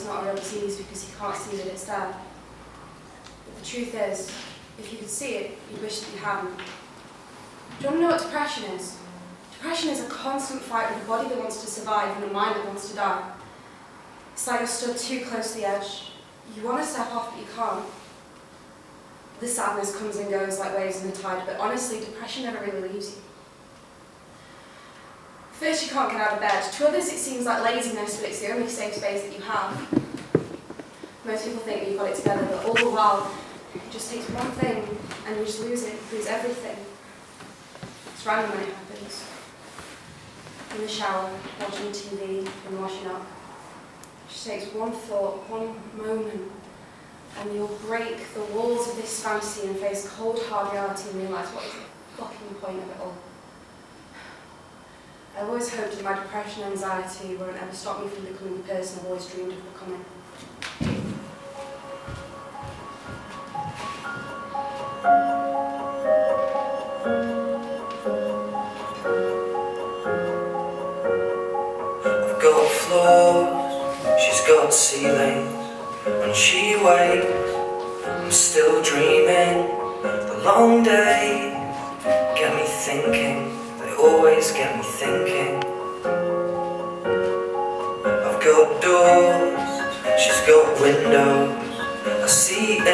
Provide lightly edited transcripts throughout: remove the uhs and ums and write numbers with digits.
it's not a real disease because you can't see that it's there. But the truth is, if you could see it, you'd wish that you hadn't. Do you want to know what depression is? Depression is a constant fight with a body that wants to survive and a mind that wants to die. It's like you're stood too close to the edge. You want to step off, but you can't. The sadness comes and goes like waves in the tide, but honestly, depression never really leaves you. First, you can't get out of bed. To others, it seems like laziness, but it's the only safe space that you have. Most people think that you've got it together, but all the while, it just takes one thing, and you just lose it, lose everything. It's random when it happens. In the shower, watching TV, and washing up. It just takes one thought, one moment, and you'll break the walls of this fantasy and face cold, hard reality and realise what is the fucking point of it all. I always hoped that my depression and anxiety won't ever stop me from becoming the person I've always dreamed of becoming. I've got floors, she's got ceilings. When she wakes, I'm still dreaming. The long days get me thinking. They always get me thinking. I've got doors, she's got windows. I see in,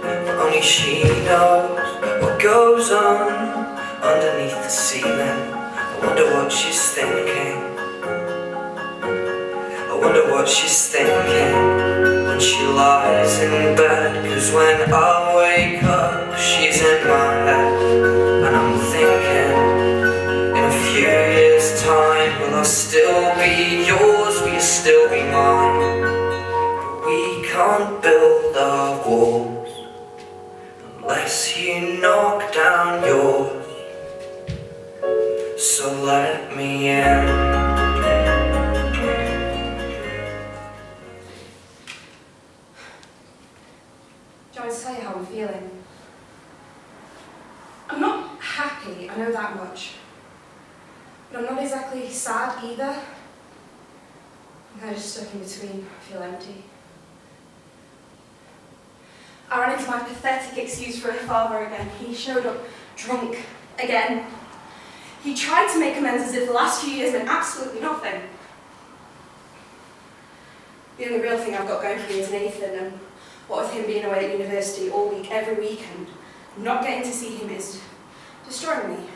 but only she knows what goes on underneath the ceiling. I wonder what she's thinking. I wonder what she's thinking when she lies in bed. 'Cause when I wake up, she's in my head. And I'm thinking, in a few years' time, will I still be yours? Will you still be mine? But we can't build our walls unless you knock down yours. So let me in. Tell you how I'm feeling. I'm not happy, I know that much. But I'm not exactly sad either. I'm kind of just stuck in between. I feel empty. I ran into my pathetic excuse for a father again. He showed up drunk again. He tried to make amends as if the last few years meant absolutely nothing. The only real thing I've got going for me is Nathan, and what with him being away at university all week, every weekend, not getting to see him is destroying me.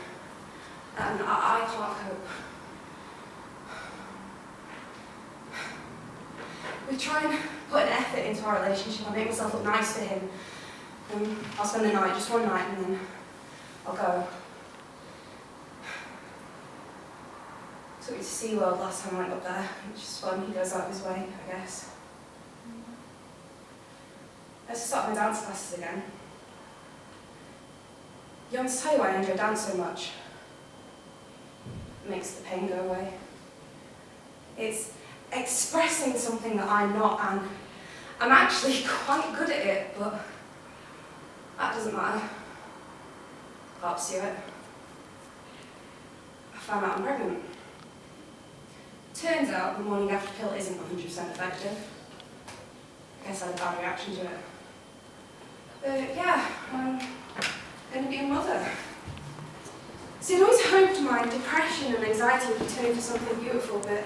And I can't cope. We try and put an effort into our relationship. I make myself look nice for him. I'll spend the night, just one night, and then I'll go. Took me to SeaWorld last time I went up there, which is fun. He goes out of his way, I guess. Let's start my dance classes again. You want to tell you why I enjoy dance so much? It makes the pain go away. It's expressing something that I'm not, and I'm actually quite good at it, but that doesn't matter. I'll pursue it. I found out I'm pregnant. Turns out the morning after pill isn't 100% effective. I guess I had a bad reaction to it. But yeah, I'm going to be a mother. See, I'd always hoped my depression and anxiety would turn into something beautiful, but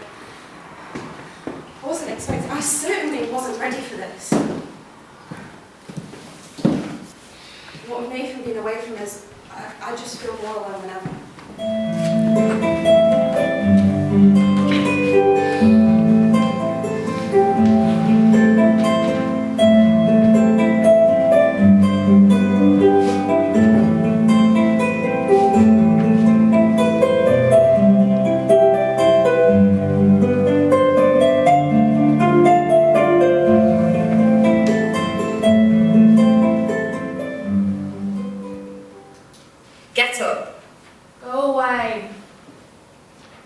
I wasn't expecting, I certainly wasn't ready for this. What with Nathan being away from us, I just feel more alone than ever. Get up. Go away.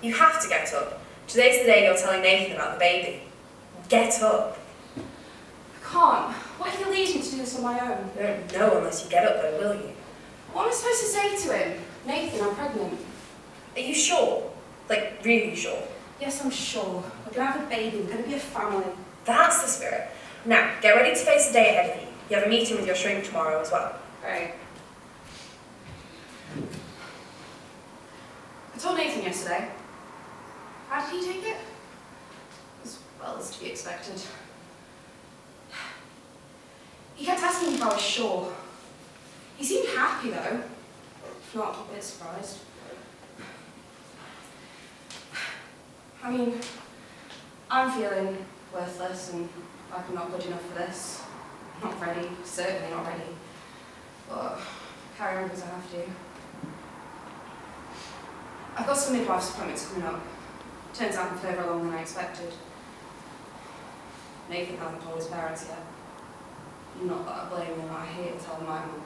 You have to get up. Today's the day you're telling Nathan about the baby. Get up. I can't. What if he leaves me to do this on my own? You don't know unless you get up though, will you? What am I supposed to say to him? Nathan, I'm pregnant. Are you sure? Like, really sure? Yes, I'm sure. We're going to have a baby. We're going to be a family. That's the spirit. Now, get ready to face the day ahead of you. You have a meeting with your shrink tomorrow as well. Great. I told Nathan yesterday. How did he take it? As well as to be expected. He kept asking me if I was sure. He seemed happy though. Not a bit surprised. I mean, I'm feeling worthless and like I'm not good enough for this. Not ready, certainly not ready. But carry on because I have to. I've got some midwife's appointments coming up. Turns out I'm further along than I expected. Nathan hasn't told his parents yet. Not that I blame him, I hate to tell my mum.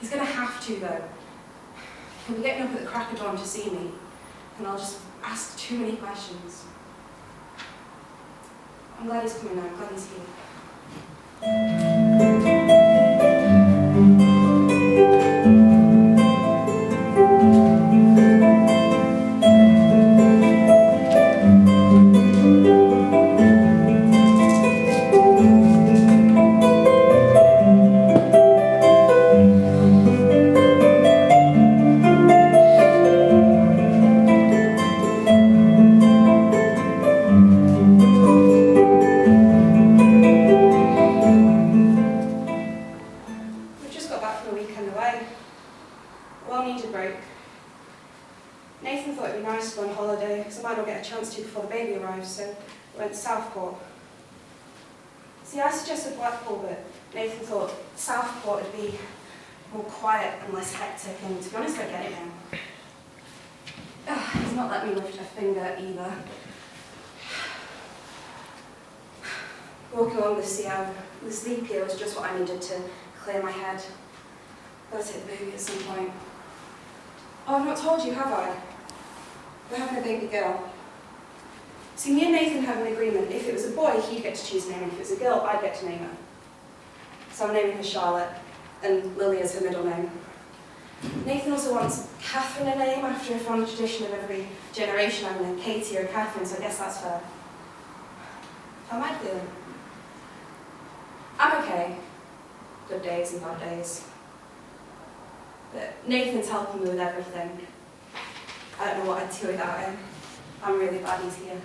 He's going to have to though. He'll be getting up at the crack of dawn to see me, and I'll just ask too many questions. I'm glad he's coming now, I'm glad he's here. See, I suggested Blackpool, but Nathan thought Southport would be more quiet and less hectic, and to be honest, I get it now. He's not let me lift a finger either. Walking along the sea, the sleep here was just what I needed to clear my head. Gotta take the baby at some point. Oh, I've not told you, have I? We're having a baby girl. See, me and Nathan have an agreement. If it was a boy, he'd get to choose a name, and if it was a girl, I'd get to name her. So I'm naming her Charlotte, and Lily is her middle name. Nathan also wants Catherine a name after a fond tradition of every generation having a Katie or a Catherine, so I guess that's fair. How am I feeling? I'm okay. Good days and bad days. But Nathan's helping me with everything. I don't know what I'd do without him. I'm really glad he's here.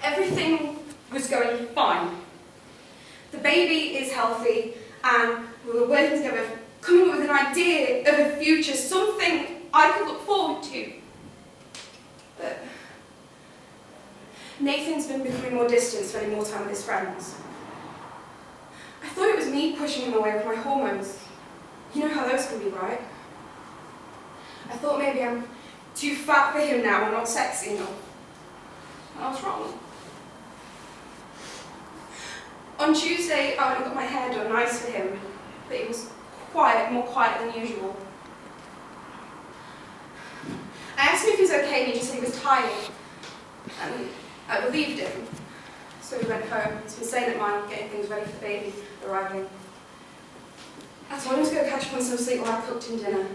Everything was going fine. The baby is healthy, and we were working together, coming up with an idea of a future, something I could look forward to. But Nathan's been becoming more distant, spending more time with his friends. I thought it was me pushing him away with my hormones. You know how those can be, right? I thought maybe I'm too fat for him now, I'm not sexy enough. I was wrong. On Tuesday, I went and got my hair done nice for him, but it was quiet, more quiet than usual. I asked him if he was okay, and he just said he was tired, and I believed him. So we went home. He's been staying at mine, getting things ready for the baby arriving. I told him to go catch up on some sleep while I cooked him dinner.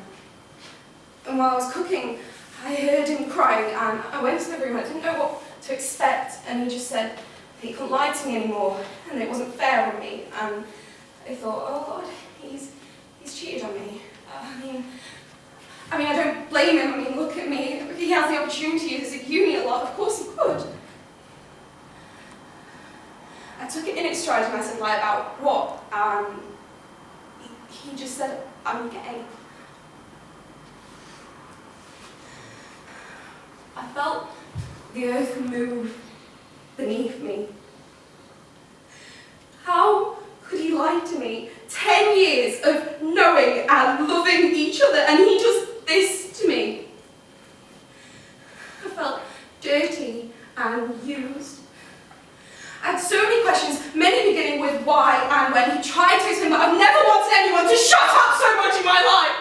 And while I was cooking, I heard him crying, and I went to the room. I didn't know what to expect, and he just said that he couldn't lie to me anymore, and it wasn't fair on me. And I thought, oh God, he's cheated on me. I mean, I don't blame him. I mean, look at me. If he has the opportunity, he's at uni a lot. Of course he could. I took it in its stride, and I said, lie about what? He just said, I'm gay. I felt the earth move beneath me. How could he lie to me? 10 years of knowing and loving each other, and he does this to me. I felt dirty and used. I had so many questions, many beginning with why and when. He tried to explain, but I've never wanted anyone to shut up so much in my life.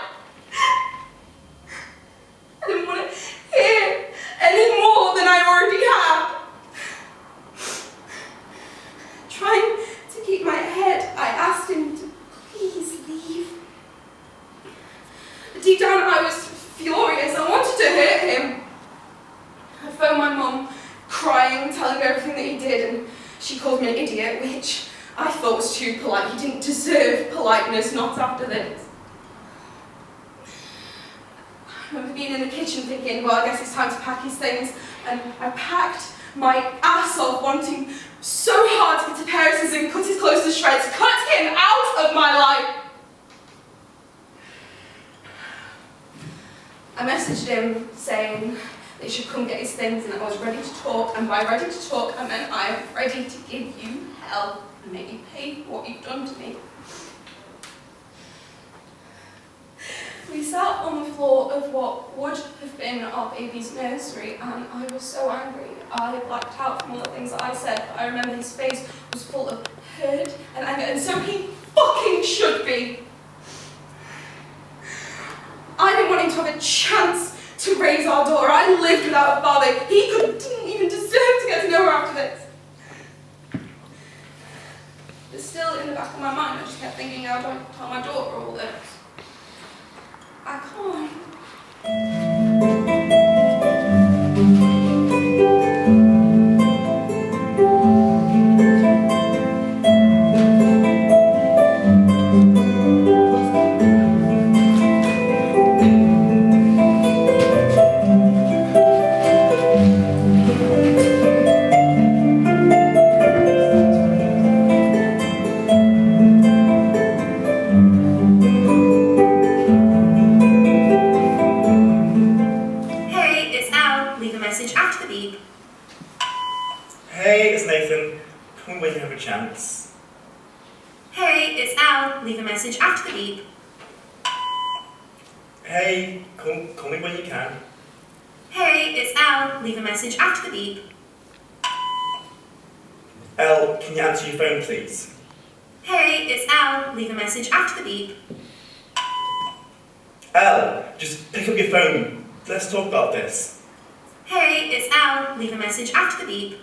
I didn't want to hear any more than I already had. Trying to keep my head, I asked him to please leave. Deep down, I was furious. I wanted to hurt him. I phoned my mum, crying, telling her everything that he did, and she called me an idiot, which I thought was too polite. He didn't deserve politeness, not after this. I remember being in the kitchen thinking, well, I guess it's time to pack his things, and I packed my ass off, wanting so hard to get to Paris and cut his clothes to shreds, cut him out of my life. I messaged him saying that he should come get his things and that I was ready to talk, and by ready to talk I meant I am ready to give you hell and make you pay for what you've done to me. We sat on the floor of what would have been our baby's nursery, and I was so angry. I blacked out from all the things that I said, but I remember his face was full of hurt and anger, and so he fucking should be. I didn't want him to have a chance to raise our daughter. I lived without a father. He didn't even deserve to get to know her after this. But still in the back of my mind, I just kept thinking, how do I tell my daughter all this? I can't. Hey, it's Nathan. Call me when you have a chance. Hey, it's ELLE. Leave a message after the beep. Hey, call me when you can. Hey, it's ELLE. Leave a message after the beep. Elle, can you answer your phone, please? Hey, it's ELLE. Leave a message after the beep. Elle, just pick up your phone. Let's talk about this. Hey, it's ELLE. Leave a message after the beep.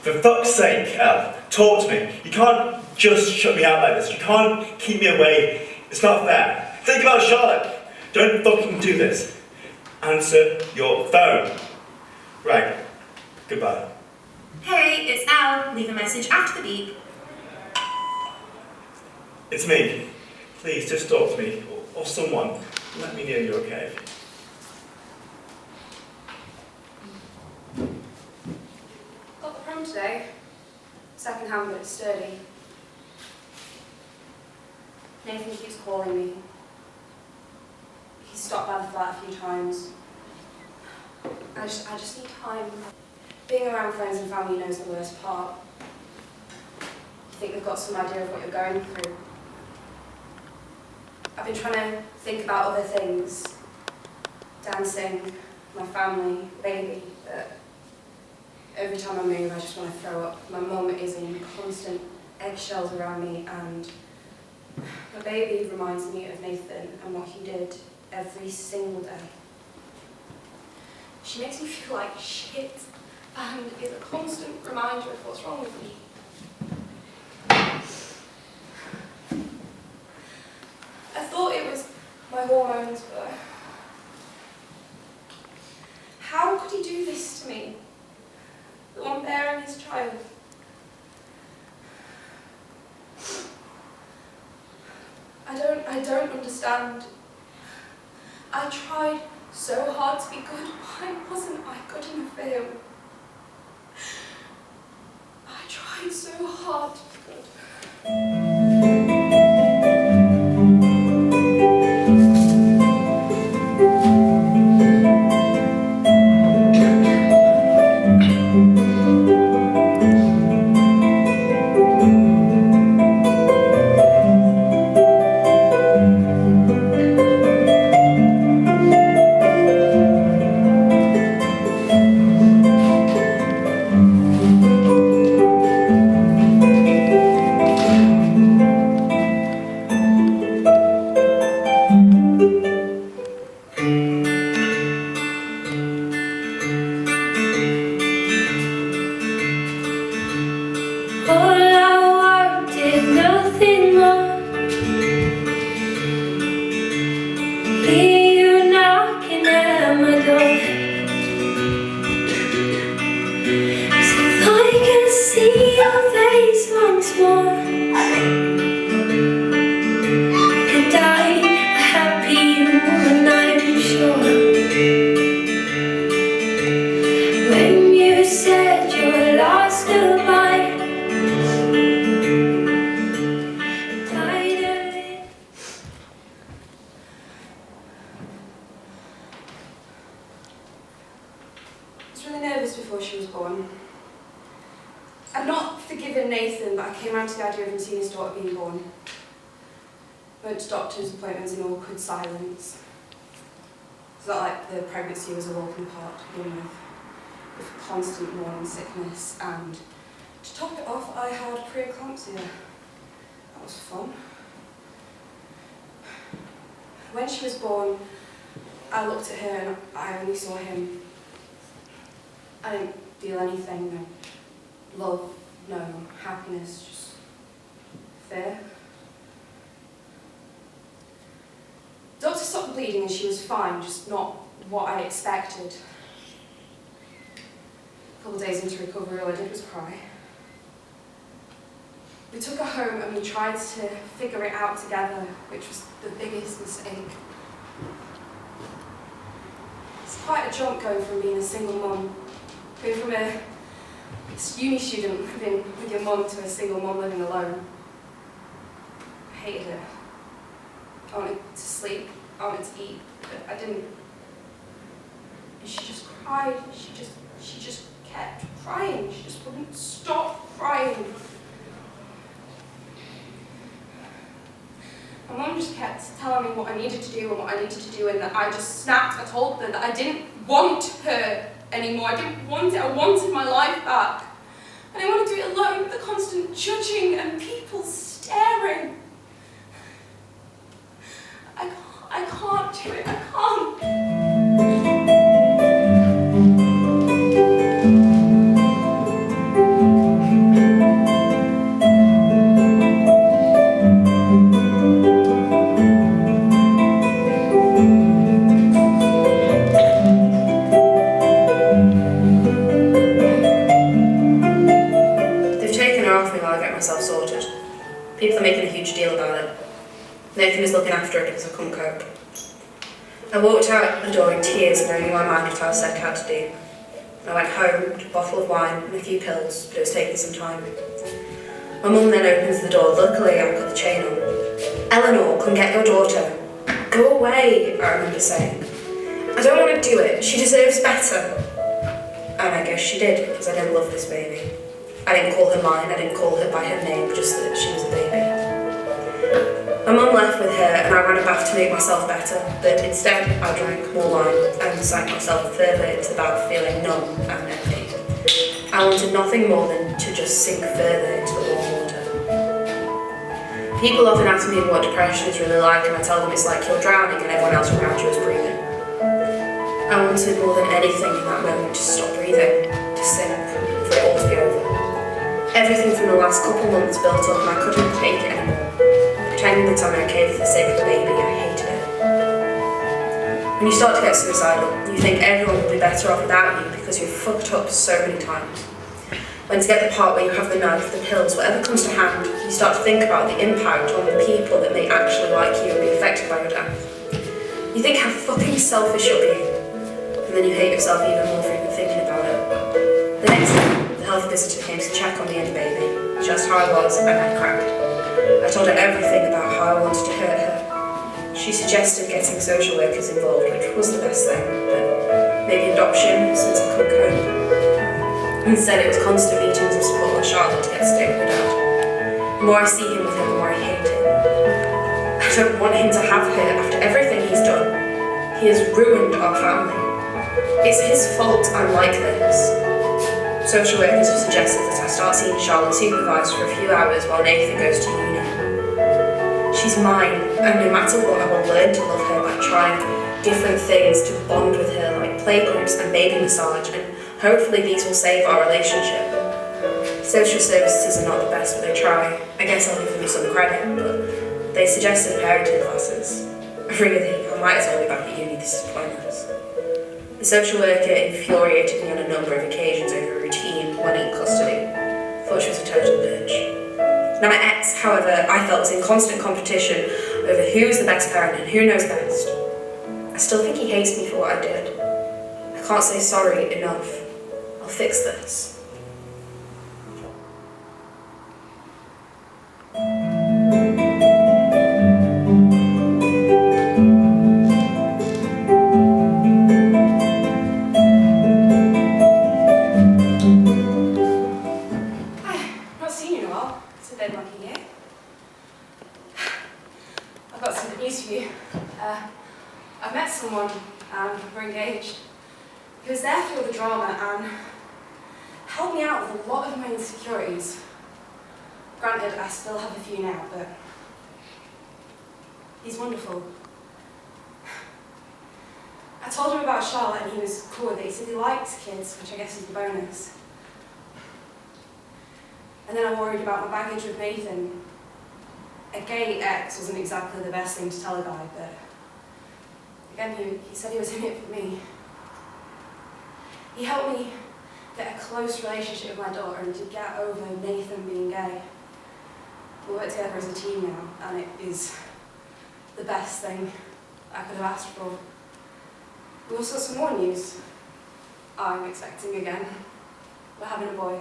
For fuck's sake, Elle, talk to me. You can't just shut me out like this. You can't keep me away. It's not fair. Think about Charlotte. Don't fucking do this. Answer your phone. Right. Goodbye. Hey, it's ELLE. Leave a message after the beep. It's me. Please, just talk to me. Or someone. Let me know you're okay. Got the prom today. Second hand, but it's sturdy. Nathan keeps calling me. He's stopped by the flat a few times. I just need time. Being around friends and family knows the worst part. You think they've got some idea of what you're going through. I've been trying to think about other things. Dancing, my family, baby, but every time I move I just want to throw up. My mum is in constant eggshells around me, and my baby reminds me of Nathan and what he did every single day. She makes me feel like shit and is a constant reminder of what's wrong with me. I thought it was my hormones, but how could he do this to me? The one bearing his child. I don't understand. I tried so hard to be good. Why wasn't I good enough for him? I tried so hard to be good. before she was born. I'd not forgiven Nathan, but I came around to the idea of him seeing his daughter being born. Went to doctor's appointments in awkward silence. It's not like the pregnancy was a walking apart to begin with constant morning sickness, and to top it off, I had preeclampsia. That was fun. When she was born, I looked at her and I only saw him. I didn't feel anything, no love, no happiness, just fear. Doctor stopped bleeding and she was fine, just not what I expected. A couple of days into recovery, all I did was cry. We took her home and we tried to figure it out together, which was the biggest mistake. It's quite a jump going from being a single mum, going from a uni student living with your mum to a single mum living alone. I hated it. I wanted to sleep, I wanted to eat, but I didn't. And she just cried, she just kept crying, she just wouldn't stop crying. My mum just kept telling me what I needed to do and what I needed to do, and that I just snapped. I told her that I didn't want her anymore, I didn't want it, I wanted my life back. I didn't want to do it alone with the constant judging and people staring. I can't do it, I can't. Sorted. People are making a huge deal about it. Nathan is looking after it because I couldn't cope. I walked out the door in tears, knowing in my mind what I was set out to do. I went home, took a bottle of wine and a few pills, but it was taking some time. My mum then opens the door. Luckily, I put the chain on. "Eleanor, come get your daughter." "Go away," I remember saying. "I don't want to do it. She deserves better." And I guess she did, because I didn't love this baby. I didn't call her mine, I didn't call her by her name, just that she was a baby. My mum left with her and I ran a bath to make myself better, but instead I drank more wine and sank myself further into the bath, feeling numb and empty. I wanted nothing more than to just sink further into the warm water. People often ask me what depression is really like, and I tell them it's like you're drowning and everyone else around you is breathing. I wanted more than anything in that moment to stop breathing, to sink, for it all to be over. Everything from the last couple months built up and I couldn't take it anymore. Pretending that I'm okay for the sake of the baby, I hated it. When you start to get suicidal, you think everyone will be better off without you because you've fucked up so many times. When to get the part where you have the knife, the pills, whatever comes to hand, you start to think about the impact on the people that may actually like you and be affected by your death. You think how fucking selfish you're being, and then you hate yourself even more for even thinking about it. The next day, the health visitor came to check on me and the baby. She asked how I was and I cracked. I told her everything about how I wanted to hurt her. She suggested getting social workers involved, which was the best thing, but maybe adoption since I couldn't cope. Instead, it was constant meetings of support with Charlotte to get to stay with her dad. The more I see him with her, the more I hate him. I don't want him to have her after everything he's done. He has ruined our family. It's his fault I'm like this. Social workers have suggested that I start seeing Charlotte supervised for a few hours while Nathan goes to uni. She's mine, and no matter what, I will learn to love her by trying different things to bond with her, like playgroups and baby massage, and hopefully these will save our relationship. Social services are not the best, but they try. I guess I'll give them some credit, but they suggested parenting classes. Really, I might as well be back at uni, this is pointless. The social worker infuriated me on a number of occasions over a routine when in custody. Thought she was a total bitch. Now my ex, however, I felt was in constant competition over who was the best parent and who knows best. I still think he hates me for what I did. I can't say sorry enough. I'll fix this. news for you. I've met someone and we're engaged. He was there through all the drama and helped me out with a lot of my insecurities. Granted, I still have a few now, but he's wonderful. I told him about Charlotte and he was cool with it. He said he likes kids, which I guess is the bonus. And then I worried about my baggage with Nathan. A gay ex wasn't exactly the best thing to tell a guy, but again, he said he was in it for me. He helped me get a close relationship with my daughter and to get over Nathan being gay. We work together as a team now, and it is the best thing I could have asked for. We also got some more news. I'm expecting again. We're having a boy.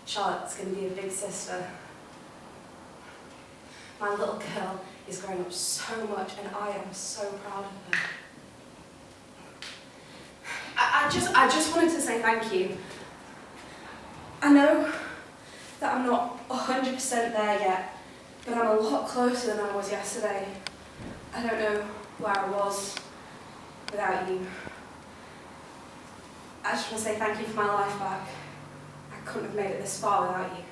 Charlotte's going to be a big sister. My little girl is growing up so much and I am so proud of her. I just wanted to say thank you. I know that I'm not 100% there yet, but I'm a lot closer than I was yesterday. I don't know where I was without you. I just want to say thank you for my life back. I couldn't have made it this far without you.